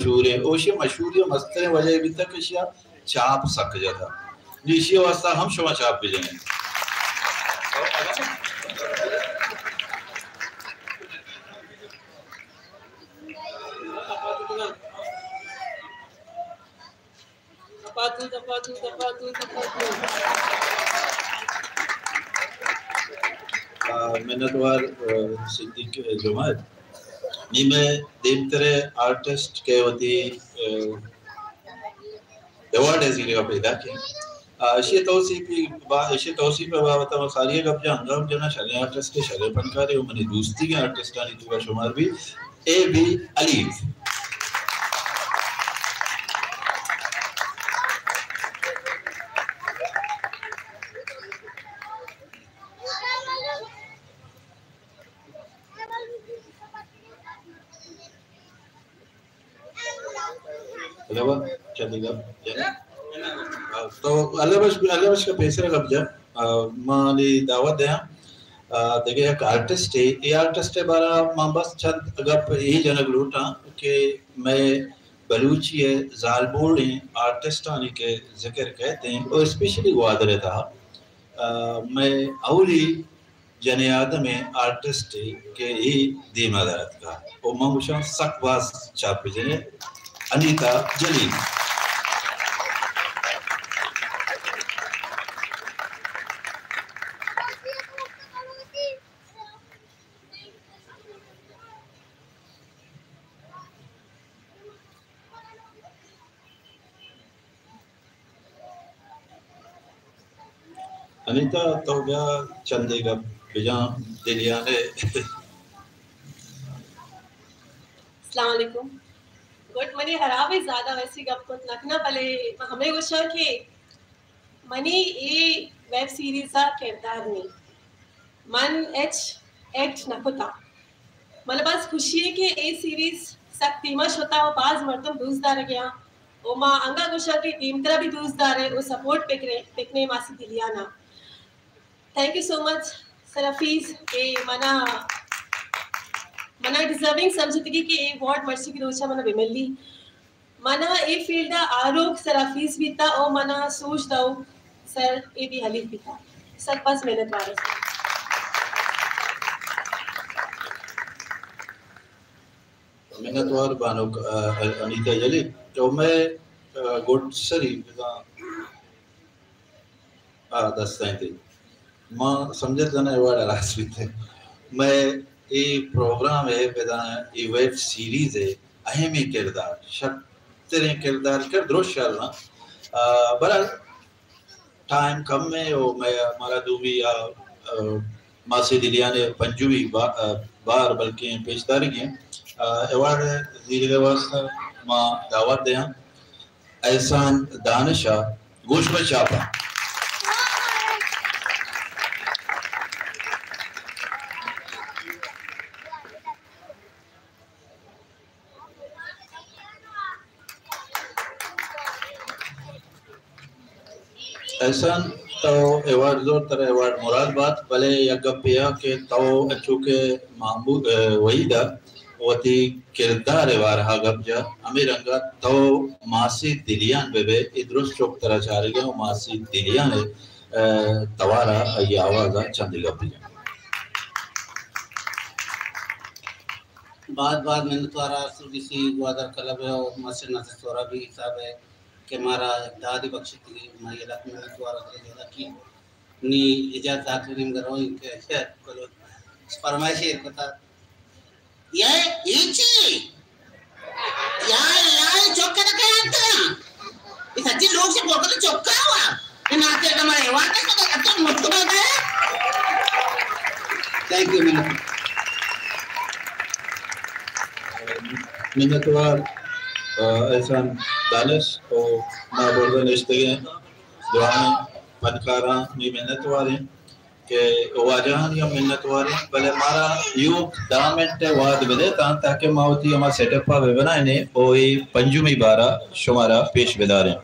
मशहूर है ओशिया मशहूर मस्तरे वजह भी तक शिया चाप सक जाता निशिया वास्ता हम शमा चाप भी जाएं मिन्नतवार सिद्दीक जुमात नीमे देवतरे आर्टिस्ट के होती अवार्ड ऐसी का पैदा किया अशी तौसीफ बाबत मसालिया कब जा हंगाम जना शले आर्टिस्ट के शले फनकारे मने दोस्ती के आर्टिस्ट आनी तो शुमार भी ए बी अलीफ चलेगा तो अल्लाह का पैसे कब्जा माली दावत है देखिए एक आर्टिस्ट है ये आर्टिस्ट है बारा मां बस चंद गप यही जनक लूटा कि मैं बलूची है जालबोल है आर्टिस्ट आने के जिक्र कहते हैं और स्पेशली ग्वादर था मैं अवली जने आदम है आर्टिस्ट है कि ये दीमादारत का और मामुशा सकवास चाप जने अनीता जलील अनीता तो क्या चंदेगा बिजा दिलियाने अस्सलाम वालेकुम गुड मनी हरावे ज्यादा वैसी गप को नखना पले हमें गुस्सा के मनी ये वेब सीरीज का किरदार नहीं मन एच एक्ट नखता मतलब बस खुशी है कि ये सीरीज सक्तिमश होता वो बाज मर्तम दूसदार गया ओ माँ अंगा गुस्सा के टीम तरह भी दूसदार है वो सपोर्ट पिकने मासी दिलियाना थैंक यू सो मच सरफीज के मना मना डिजर्विंग समझती कि अवार्ड मर्सी की रोचा मना बिमली मना ए फील्ड आरोग सरफीज भी था और मना सोच दो सर ए भी हलीफ भी था सर बस मेहनत वाले मेहनत वार बानो अनीता जली तो मैं गुड सरी दस्तां थी मां समझत ना अवार्ड रास भी थे मैं ये प्रोग्राम है बेदा ये वेब सीरीज है अहमी किरदार शक्तरे किरदार कर दुरुस्त चलना बड़ा टाइम कम में वो मैं हमारा दूबी मासी दिलिया ने पंजुवी बार बल्कि पेशदारी की अवार्ड जीरे वास्ता मां दावत दे एहसान दानिशा गोश में चापा ऐसा तो अवार्ड जोर तरह अवार्ड मुरादबाद भले यज्ञपिया के तो चूँकि महमूद वहीदा वती किरदार वार हा गब्जा अमीरंगा तो मासी दिलियान बेबे इद्रुस चौक तरह चार गया मासी दिलियान तवारा ये आवाज़ चंदी गब्जा बाद में तवारा सुदिसी ग्वादर क्लब है और मस्जिद नज़र तोरा भी हिसाब है कि मारा दादी बख्शी थी मैं ये लक्ष्मी में तवारा करे जोड़ा की नी इजाज़त आखिरी में करो इनके ऐसे करो फरमाइशी एक बता ये इची यार चौका ना क्या आता इस अच्छी लोग से बोलकर तो चौका हुआ इन आते हमारे वाक़ई में तो अच्छा मुफ्त बात है थैंक यू मिन्नतवार ऐसा दानिश और माँ बोलते निश्चित हैं दुआएं फनकारा नी मिन्नतवार हैं के वाजहान या मिन्नतवार हैं भले हमारा योग दामेंट वाद बदे ताकि मावती हमारा सेटअप पर बनाए ने और पंजुमी बारा शुमारा पेश बिदार हैं